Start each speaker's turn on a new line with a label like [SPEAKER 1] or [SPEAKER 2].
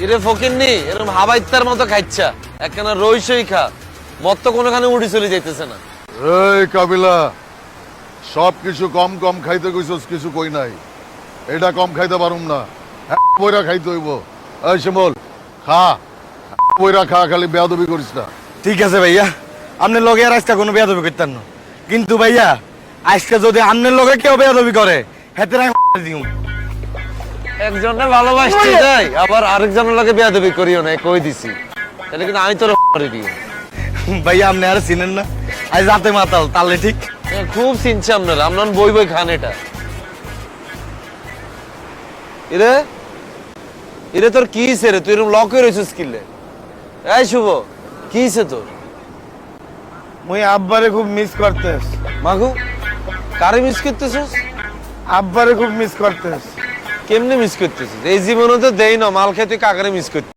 [SPEAKER 1] কিরে ফকিন্নি এরকম হাবাইত্তার মতো খাইচ্ছা একখানা রইসই খা মত তো কোনোখানে উড়ি চলে যাইতেছে না।
[SPEAKER 2] এই কাবিলা, সব কিছু কম কম খাইতে কইছস, কিছু কই নাই। এটা কম খাইতে পারুম না, বইরা খাইতে হইব। এই শিমল, খা বইরা খা, খালি বেয়াদবি করিস না।
[SPEAKER 3] ঠিক আছে ভাইয়া, আপনার লগে আর আজকে কোনো বেয়াদবি করতেন না, কিন্তু ভাইয়া আজকে যদি আপনার লগে কেউ বেয়াদবি করে হেতে দিও।
[SPEAKER 1] একজনে ভালোবাসতে যাই আবার আরেকজনের লগে বেয়াদবি করিও না, কই দিছি। তাহলে কিন্তু আমি তোর করে দিই।
[SPEAKER 3] ভাইয়া আপনি আর চিনেন না, আজ রাতে মাতাল তাহলে ঠিক।
[SPEAKER 1] খুব চিনছি আপনারা, আপনার বই বই খান এটা। ইরে ইরে তোর কি হইছে রে? তুই এরকম লক হয়ে রইছিস কিলে? এই শুভ, কি হইছে তোর?
[SPEAKER 3] মুই আব্বারে খুব মিস করতেছ।
[SPEAKER 1] মাগু, কারে মিস করতেছিস?
[SPEAKER 3] আব্বারে খুব মিস করতেছ।
[SPEAKER 1] কেমনে মিস করতেছিস? এই জীবনে তো দেই না মাল খেয়ে তুই কাকারে মিস করছিস?